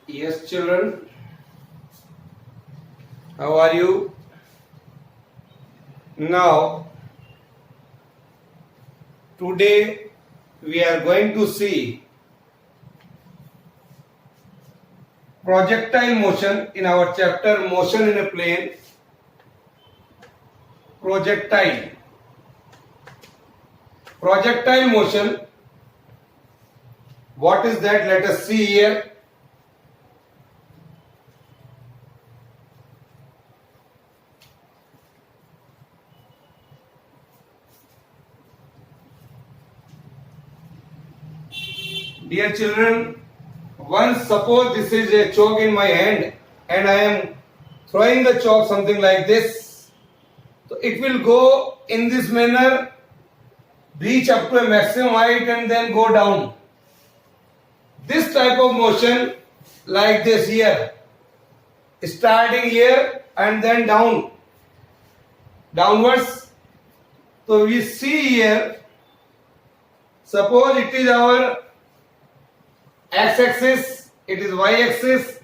Yes, children. How are you? Now, today we are going to see projectile motion in our chapter Motion in a Plane. Projectile. Projectile motion. What is that? Let us see here. Dear children, once suppose this is a chalk in my hand and I am throwing the chalk something like this. So it will go in this manner, reach up to a maximum height and then go down. This type of motion like this here, starting here and then downwards. So we see here, suppose it is our x-axis, it is y-axis,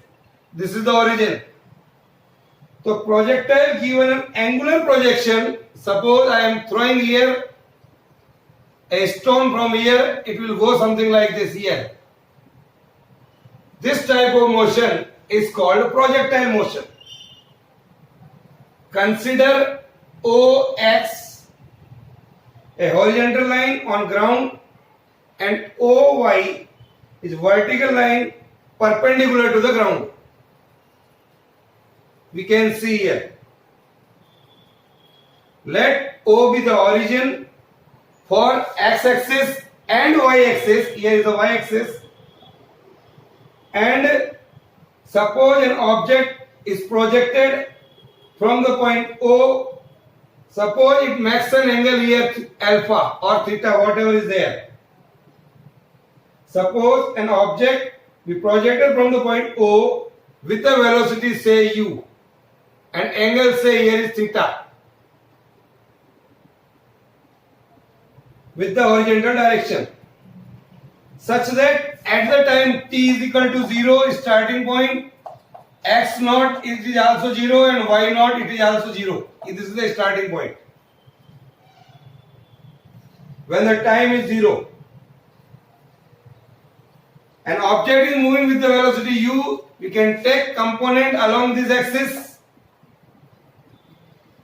this is the origin. So projectile given an angular projection, suppose I am throwing here a stone from here, it will go something like this here. This type of motion is called projectile motion. Consider OX, a horizontal line on ground, and OY is vertical line perpendicular to the ground. We can see here. Let O be the origin for x-axis and y-axis. Here is the y-axis. And suppose an object is projected from the point O. Suppose it makes an angle here alpha or theta, whatever is there. Suppose an object be projected from the point O with a velocity say u and angle say here is theta with the horizontal direction, such that at the time t is equal to 0 starting point, x naught it is also 0 and y naught it is also 0. This is the starting point. When the time is 0, an object is moving with the velocity u, we can take component along this axis.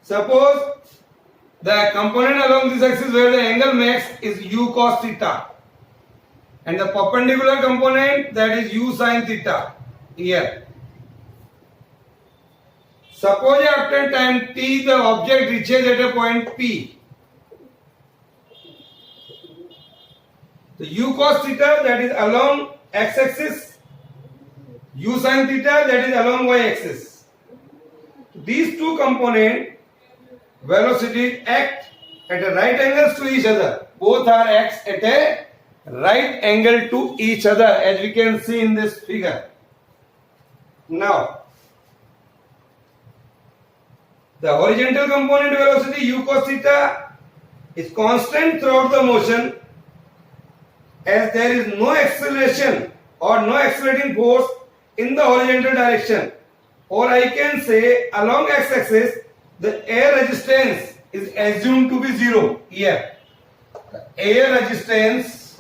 Suppose the component along this axis where the angle makes is u cos theta, and the perpendicular component that is u sin theta here. Suppose after time t the object reaches at a point P. The u cos theta that is along x-axis, u sin theta that is along y-axis. These two component velocities act at a right angles to each other. Both are acts at a right angle to each other, as we can see in this figure. Now, the horizontal component velocity u cos theta is constant throughout the motion, as there is no acceleration or no accelerating force in the horizontal direction. Or I can say along x-axis the air resistance is assumed to be 0 here. The air resistance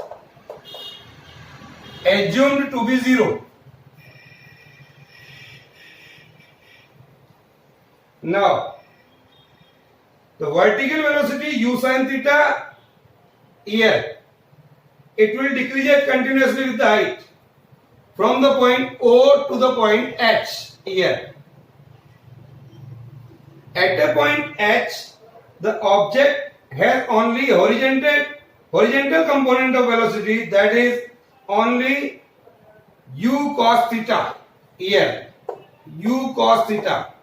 assumed to be 0. Now, the vertical velocity u sin theta here, it will decrease continuously with the height from the point O to the point H here. At a point H, the object has only horizontal component of velocity, that is only u cos theta here, u cos theta.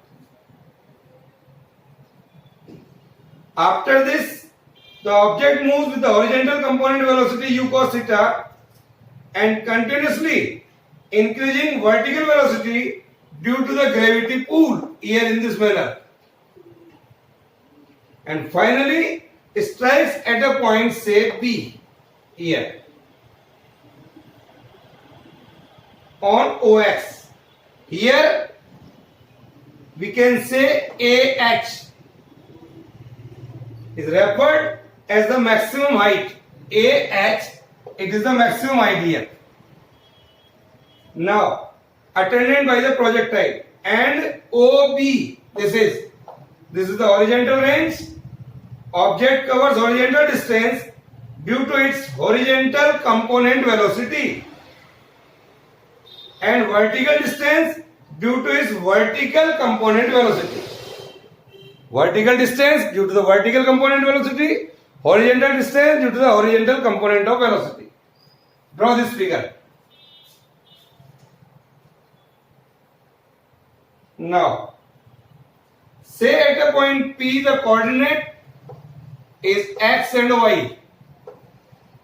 After this, the object moves with the horizontal component velocity u cos theta and continuously increasing vertical velocity due to the gravity pull here in this manner. And finally, strikes at a point say P here on OX. Here we can say AH is referred as the maximum height. AH, it is the maximum height here. Now attended by the projectile. And OB, this is the horizontal range. Object covers horizontal distance due to its horizontal component velocity, and vertical distance due to its vertical component velocity. Vertical distance due to the vertical component velocity, horizontal distance due to the horizontal component of velocity. Draw this figure. Now, say at a point P the coordinate is x and y.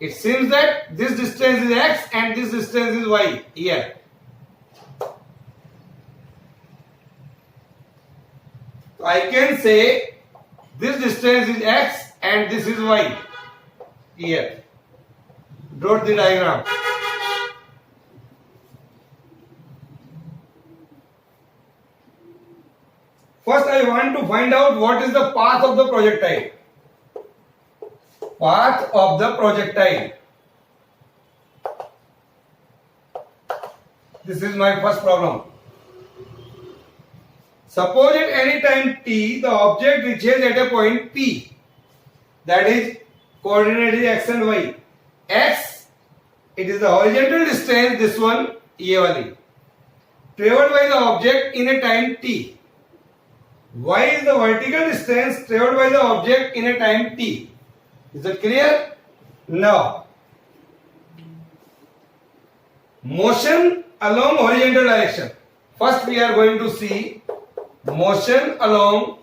It seems that this distance is x and this distance is y here. So I can say this distance is x and this is y here. Draw the diagram. First I want to find out what is the path of the projectile. Path of the projectile. This is my first problem. Suppose at any time t the object reaches at a point P, that is coordinate is x and y. X, it is the horizontal distance, this one ye wali, traveled by the object in a time t. Y is the vertical distance traveled by the object in a time t. Is that clear? Now, motion along horizontal direction. First we are going to see motion along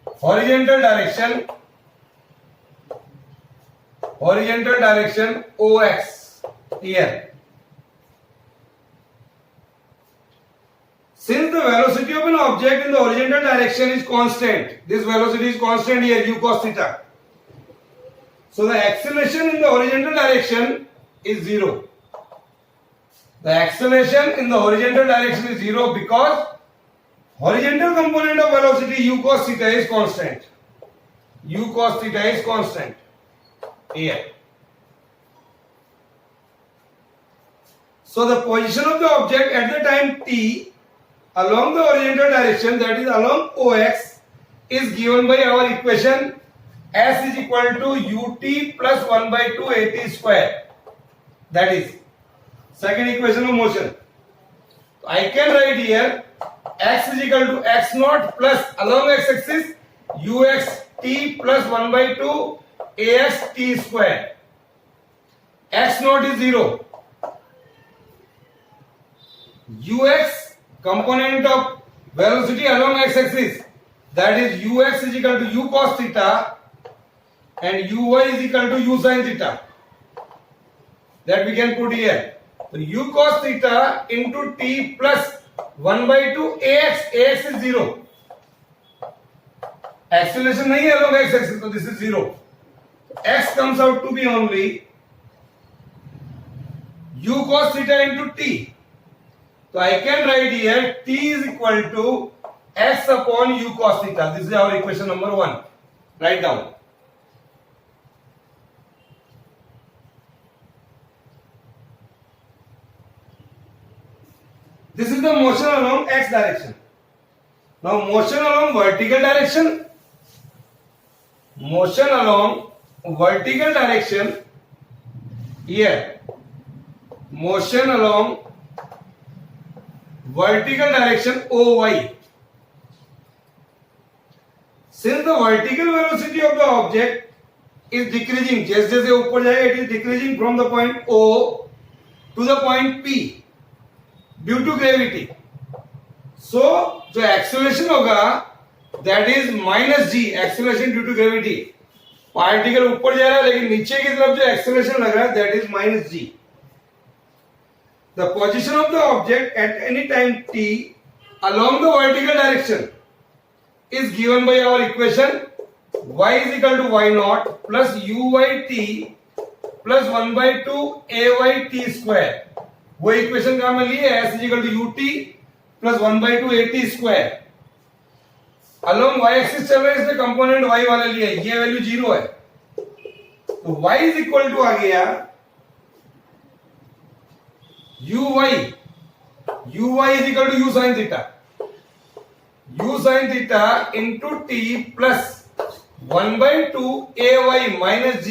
horizontal direction. Horizontal direction OX here. Since the velocity of an object in the horizontal direction is constant, this velocity is constant here, u cos theta. So the acceleration in the horizontal direction is 0. The acceleration in the horizontal direction is 0 because horizontal component of velocity u cos theta is constant. U cos theta is constant here. So the position of the object at the time t along the horizontal direction, that is along OX, is given by our equation S is equal to ut plus 1 by 2 at square. That is second equation of motion. I can write here x is equal to x naught plus along x axis ux t plus 1 by 2 ax t square. X naught is 0. Ux component of velocity along x-axis, that is ux is equal to u cos theta and uy is equal to u sin theta. That we can put here. So u cos theta into t plus 1 by 2 ax. Ax is 0. Acceleration nahi hai along x-axis, so this is 0. X comes out to be only u cos theta into t. So I can write here t is equal to x upon u cos theta. This is our equation number 1. Write down. This is the motion along x direction. Now motion along vertical direction. Motion along vertical direction. Here. Motion along vertical direction OY. Since the vertical velocity of the object is decreasing, जैसे जैसे ऊपर जाएगा, it is decreasing from the point O to the point P due to gravity. So जो acceleration होगा, that is minus g, acceleration due to gravity. Particle ऊपर जा रहा है लेकिन नीचे की तरफ जो acceleration लग रहा है, that is minus g. The position of the object at any time t along the vertical direction is given by our equation y is equal to y naught plus uy t plus 1 by 2 ay t square. वो equation कहां में लिए, s equal to ut plus 1/2 at square. Along y axis चल रहा है, इसमें component y वाले लिए, ये वैल्यू 0 है, तो y इज इक्वल टू आ गया uy is equal to u sin theta, u sin theta into t plus 1/2 ay minus g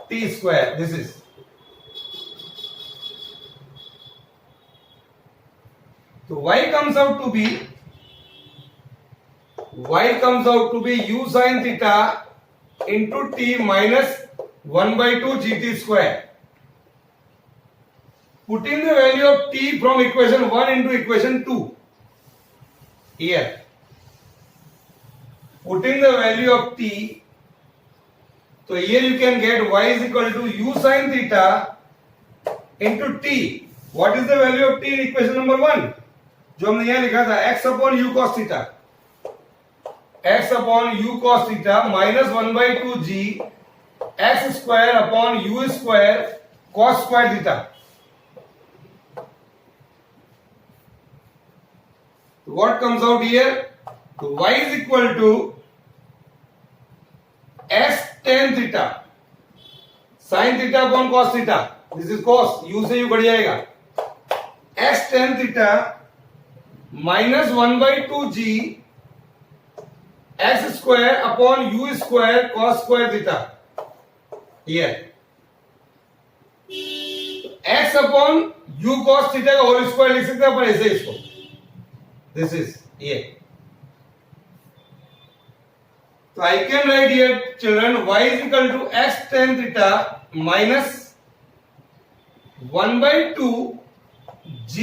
t square. This is, तो y comes out to be u sin theta into t minus 1/2 gt square. Putting the value of t from equation 1 into equation 2 here. Putting the value of t, so here you can get y is equal to u sin theta into t. What is the value of t in equation number 1? जो हमने यहां लिखा था x upon u cos theta, x upon u cos theta minus 1/2 g x square upon u square cos square theta. What comes out here? So y is equal to s tan theta sin theta upon cos theta. This is cos, u से u cut जाएगा, s tan theta minus 1/2 g x square upon u square cos square theta. Here x upon u cos theta का whole square लिख सकते हैं अपन ऐसे इसको, this is ये। तो I can write here children y is equal to x tan theta minus 1/2 g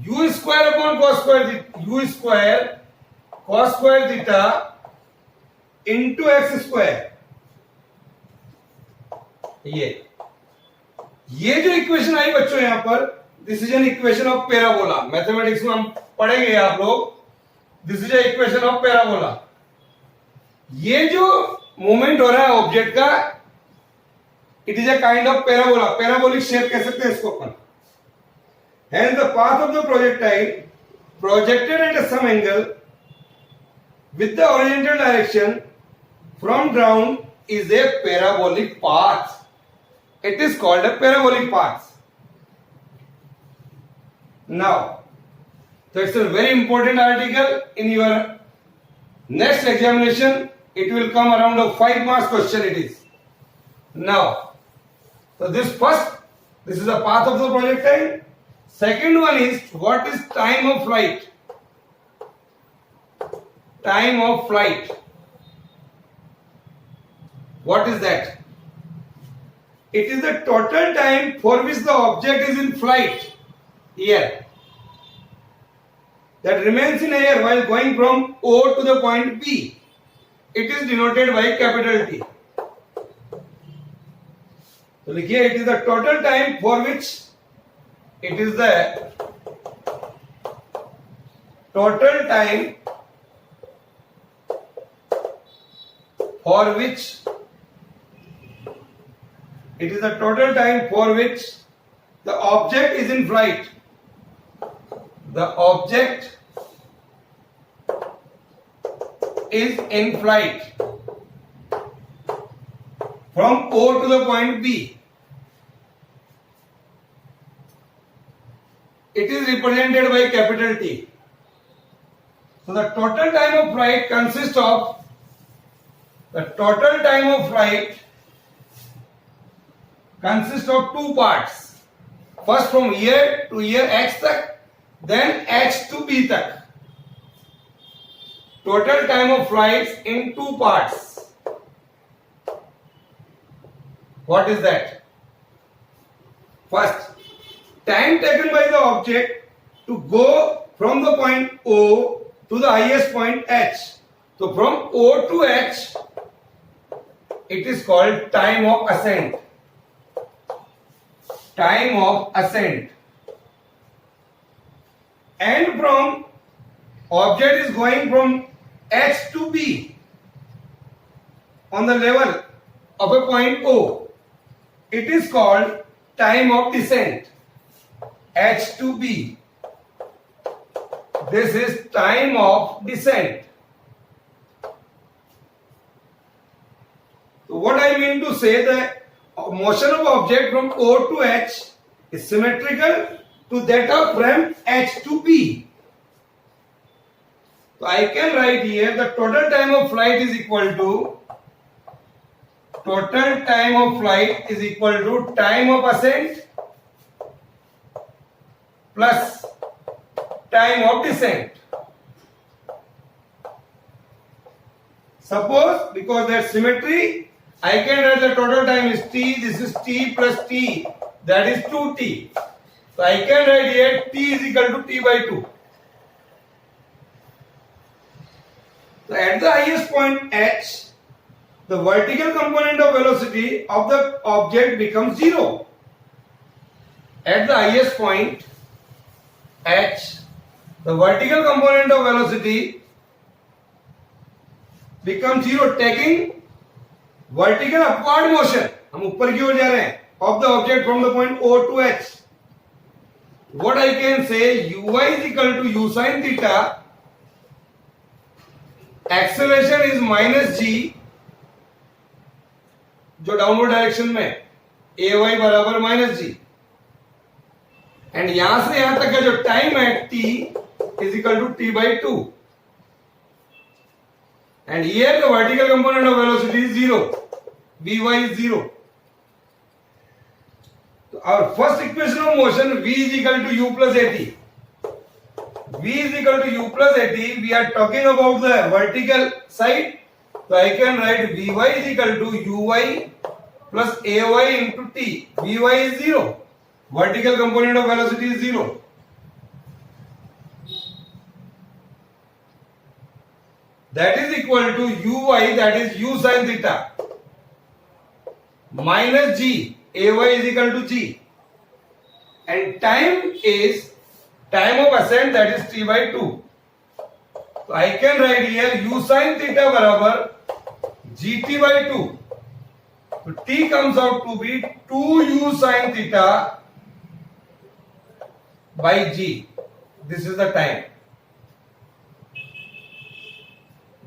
u square upon cos square, u square cos square theta into x square. ये जो equation आई बच्चों यहां पर, this is an equation of parabola. Mathematics में हम पढ़ेंगे आप लोग, this is a equation of parabola. ये जो मूवमेंट हो रहा है ऑब्जेक्ट का, it is a kind of parabola, parabolic shape कह सकते हैं इसको अपन। Hence the path of the projectile projected at some angle with the horizontal direction from ground is a parabolic path. It is called a parabolic path. Now, so it's a very important article in your next examination. It will come around a 5 marks question it is. Now, so this is the path of the projectile. Second one is, what is time of flight? Time of flight. What is that? It is the total time for which the object is in flight here, that remains in air while going from O to the point B. It is denoted by capital T. So लिखिए, it is the total time for which, it is the total time for which, it is the total time for which the object is in flight. The object is in flight from O to the point B. It is represented by capital T. So the total time of flight consists of, the total time of flight consists of two parts. First from here to here x tak, then h to b tak. Total time of flights in two parts. What is that? First, time taken by the object to go from the point O to the highest point H. So from O to H, it is called time of ascent. Time of ascent. And from object is going from H to B on the level of a point O. It is called time of descent. H to B. This is time of descent. So what I mean to say, the motion of object from O to H is symmetrical to that of from H to B. So I can write here the total time of flight is equal to time of ascent plus time of descent. Suppose, because there's symmetry, I can write the total time is t, this is t plus t, that is 2t. So I can write here t is equal to t by 2. So at the highest point h, the vertical component of velocity of the object becomes 0. At the highest point h, the vertical component of velocity becomes 0, taking vertical upward motion. हम ऊपर की ओर जा रहे हैं of the object from the point O to H. What I can say, uy is equal to u sin theta. Acceleration is minus g, जो downward direction में ay बराबर minus ji, and यहां से यहां तक का जो टाइम है t is equal to t by 2, and here the vertical component of velocity is 0, vy is 0. So our first equation of motion, v is equal to u plus at. V is equal to u plus at. We are talking about the vertical side, so I can write vy is equal to uy plus ay into t. Vy is 0, vertical component of velocity is 0. That is equal to uy, that is u sin theta, minus g, ay is equal to g, and time is time of ascent, that is t by 2. So I can write here u sin theta barabar gt by 2. So t comes out to be 2u sin theta by g. This is the time.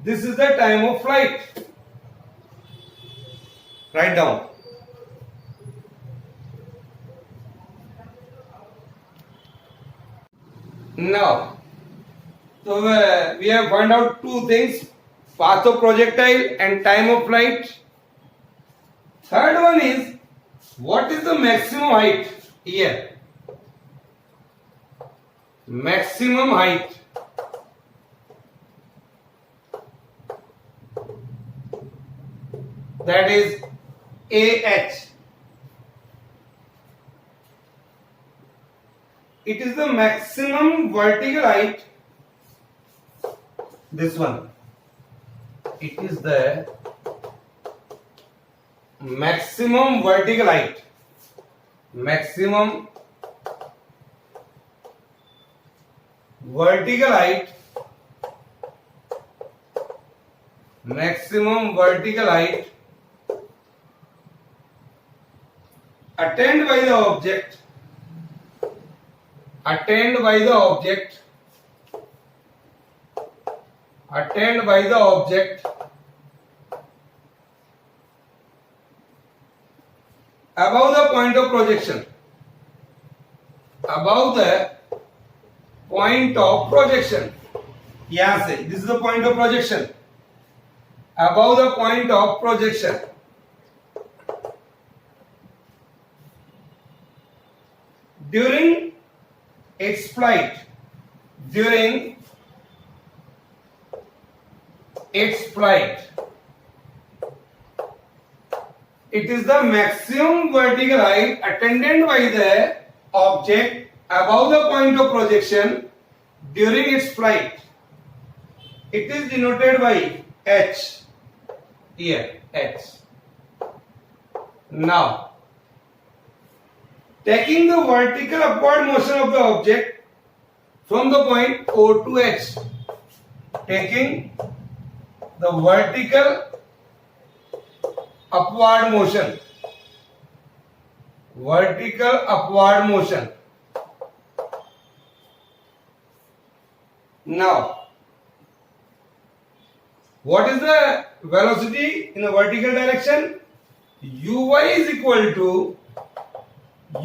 This is the time of flight. Write down. Now, so we have found out two things: path of projectile and time of flight. Third one is, what is the maximum height here? Maximum height. That is AH. It is the maximum vertical height. This one. It is the maximum vertical height. Maximum vertical height. Maximum vertical height attained by the object, attained by the object, attained by the object above the point of projection, above the point of projection. यहां से, this is the point of projection, above the point of projection. During its flight, during its flight, it is the maximum vertical height attained by the object above the point of projection during its flight. It is denoted by h. Here, h. Now, taking the vertical upward motion of the object from the point O to H, taking the vertical upward motion vertical upward motion. Now, what is the velocity in a vertical direction? Uy is equal to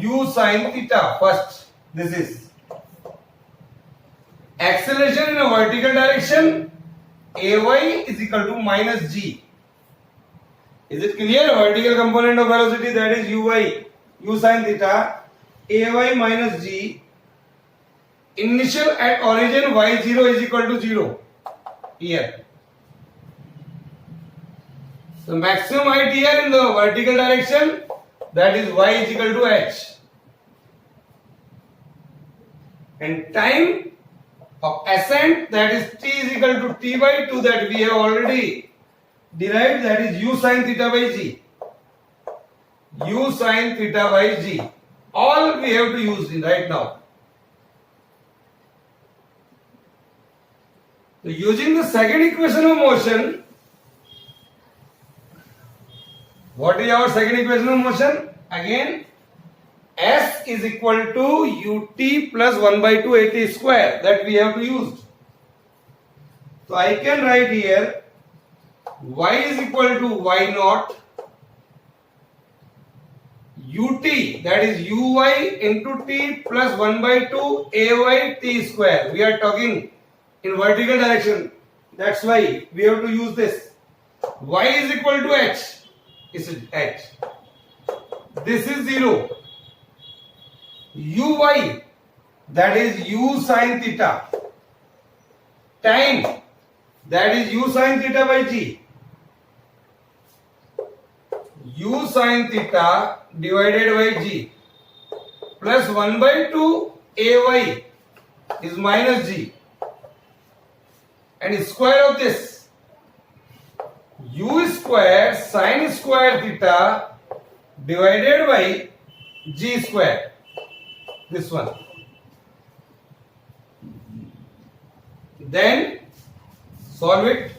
u sin theta. First, this is acceleration in a vertical direction. Ay is equal to minus g. Is it clear? Vertical component of velocity, that is uy, u sin theta, ay minus g. Initial at origin y0 is equal to 0 here. The maximum height here in the vertical direction, that is y is equal to h. And time of ascent, that is t is equal to t by 2, that we have already derived, that is u sin theta by g. U sin theta by g. All we have to use right now. So using the second equation of motion, what is our second equation of motion? Again, S is equal to ut plus 1 by 2 at square, that we have to use. So I can write here y is equal to y naught ut, that is uy into t plus 1 by 2 ay t square. We are talking in vertical direction, that's why we have to use this. Y is equal to h. This is h. This is 0. Uy, that is u sin theta. Time, that is u sin theta by g. U sin theta divided by g plus 1 by 2 ay is minus g. And square of this, u square sin square theta divided by g square, this one. Then solve it.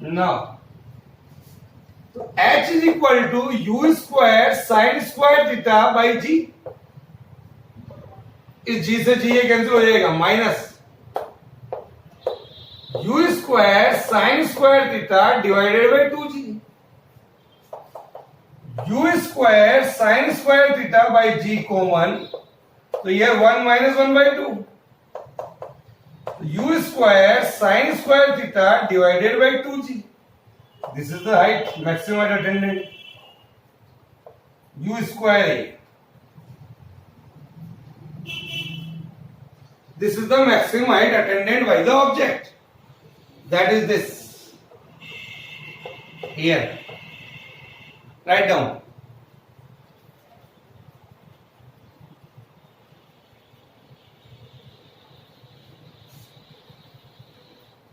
Now, so h is equal to u square sin square theta by g. इस g से g ये cancel हो जाएगा, minus u square sine square theta divided by 2g. u square sine square theta by g common, तो ये 1 minus 1 by 2. u square sine square theta divided by 2g. This is the height, maximum height attendant u square. This is the maximum height attained by the object. That is this. Here. Write down.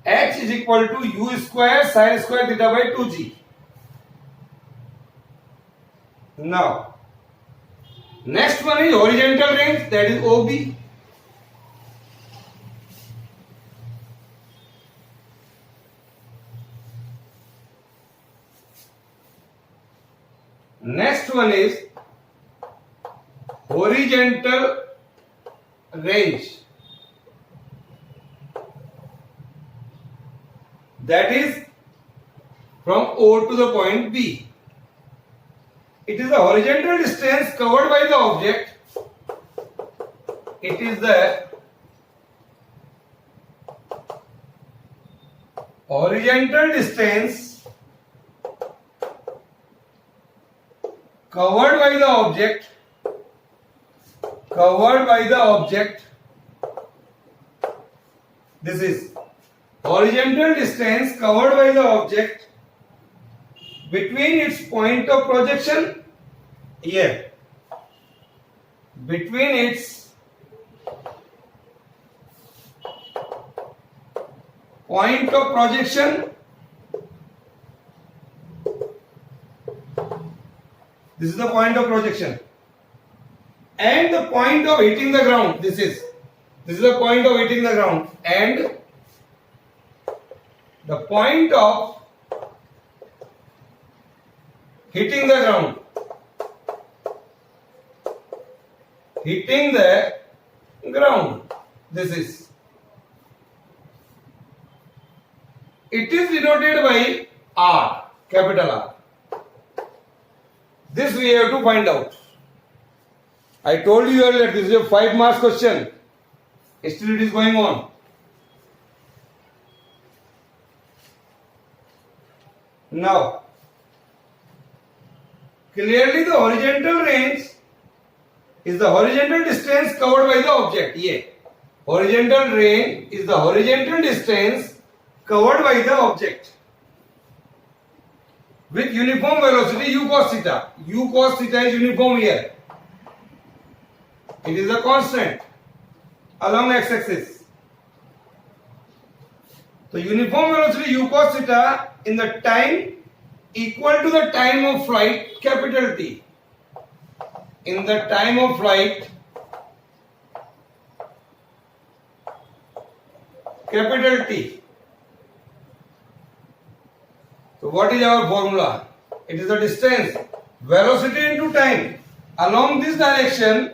H is equal to u square sin square theta by 2g. Now, next one is horizontal range, that is OB. Next one is horizontal range, that is from O to the point B. It is the horizontal distance covered by the object. It is the horizontal distance covered by the object, this is horizontal distance covered by the object between its point of projection, here, between its point of projection, this is the point of projection, and the point of hitting the ground, this is the point of hitting the ground, and the point of hitting the ground. Hitting the ground. This is. It is denoted by R, capital R. This we have to find out. I told you earlier this is a 5 marks question. Still it is going on. Now, clearly the horizontal range is the horizontal distance covered by the object. Yeah. Horizontal range is the horizontal distance covered by the object with uniform velocity u cos theta. U cos theta is uniform here. It is a constant along x-axis. So uniform velocity u cos theta in the time equal to the time of flight, capital T. In the time of flight, capital T. So what is our formula? It is the distance, velocity into time. Along this direction,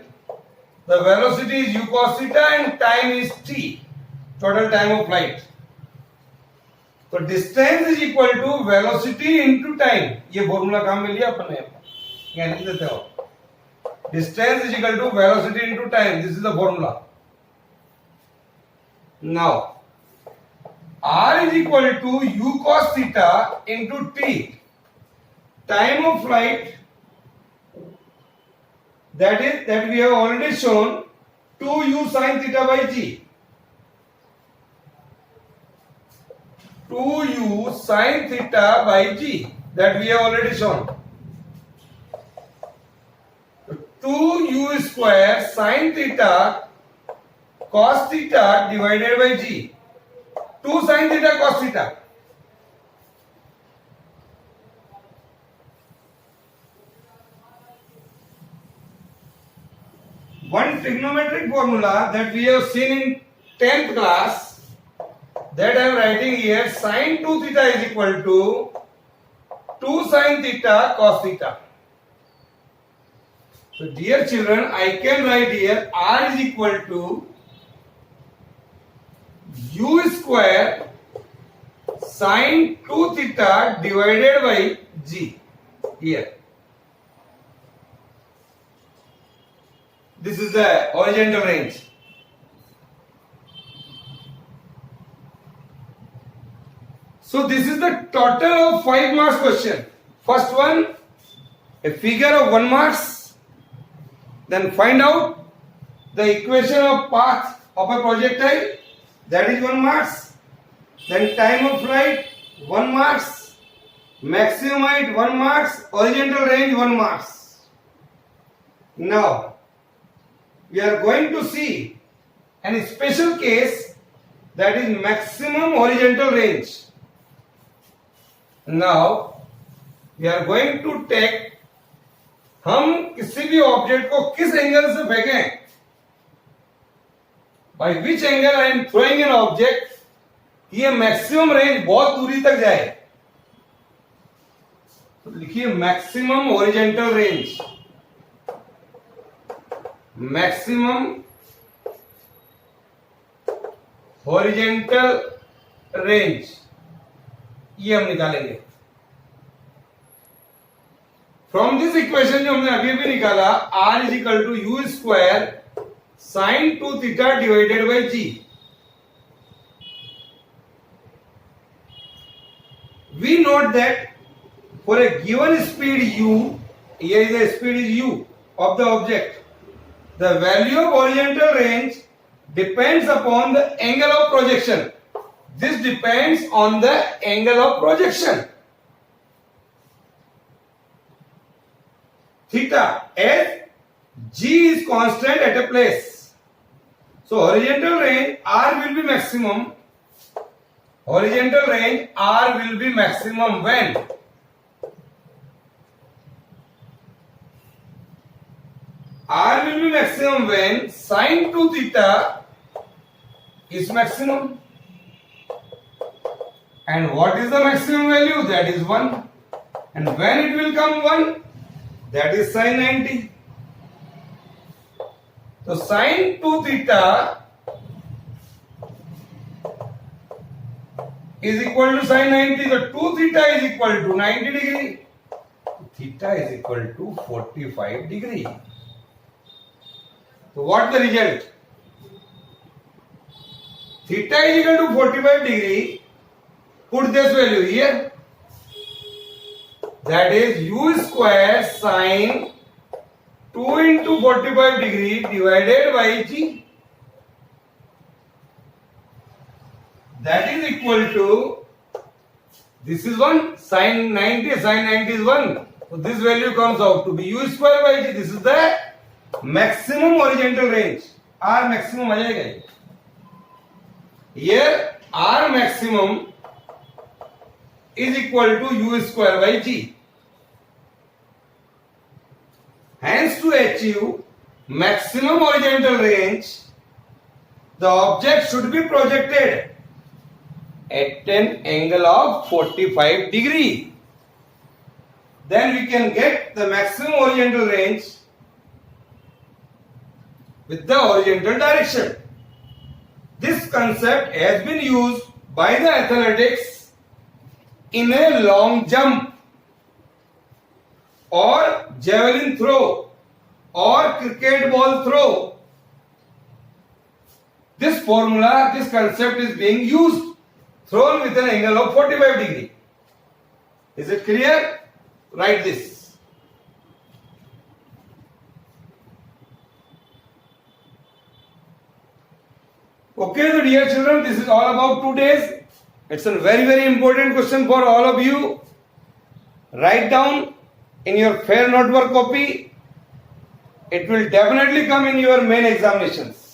the velocity is u cos theta and time is t, total time of flight. So distance is equal to velocity into time. ये formula काम में लिया अपन ने, यहाँ लिख देते हो. Distance is equal to velocity into time. This is the formula. Now, R is equal to u cos theta into t. Time of flight, that we have already shown, 2u sin theta by g. 2u sin theta by g, that we have already shown. 2u square sin theta cos theta divided by g. 2 sin theta cos theta. One trigonometric formula that we have seen in 10th class, that I am writing here, sin 2 theta is equal to 2 sin theta cos theta. So dear children, I can write here R is equal to u square sin 2 theta divided by g here. This is the horizontal range. So this is the total of 5 marks question. First one, a figure of 1 marks. Then find out the equation of path of a projectile, that is 1 marks. Then time of flight, 1 marks. Maximum height, 1 marks. Horizontal range, 1 marks. Now, we are going to see an special case, that is maximum horizontal range. Now, we are going to take, हम किसी भी object को किस angle से फेंकें, by which angle I am throwing an object, ये maximum range बहुत दूरी तक जाए. तो लिखिए maximum horizontal range. Maximum horizontal range ये हम निकालेंगे फ्रॉम दिस इक्वेशन जो हमने अभी भी निकाला. R is equal to u square sine 2 theta divided by g. We note that for a given speed u, here is the speed is u of the object, the value of horizontal range depends upon the angle of projection. This depends on the angle of projection. Theta, as g is constant at a place. So horizontal range R will be maximum. Horizontal range R will be maximum when? R will be maximum when sin 2 theta is maximum. And what is the maximum value? That is 1. And when it will come 1, that is sine 90. So sine 2 theta is equal to sine 90. So 2 theta is equal to 90 degree. Theta is equal to 45 degree. So what the result? Theta is equal to 45 degree. Put this value here. That is u square sine 2 into 45 degree divided by g. That is equal to, this is 1, sine 90 is 1. So this value comes out to be u square by g. This is the maximum horizontal range. R maximum आ जाएगा ये. Here R maximum is equal to u square by g. Hence, to achieve maximum horizontal range, the object should be projected at an angle of 45 degree. Then we can get the maximum horizontal range with the horizontal direction. This concept has been used by the athletics in a long jump or javelin throw or cricket ball throw. This formula, this concept is being used, thrown with an angle of 45 degree. Is it clear? Write this. Okay, so dear children, this is all about today's. It's a very, very important question for all of you. Write down in your fair notebook copy. It will definitely come in your main examinations.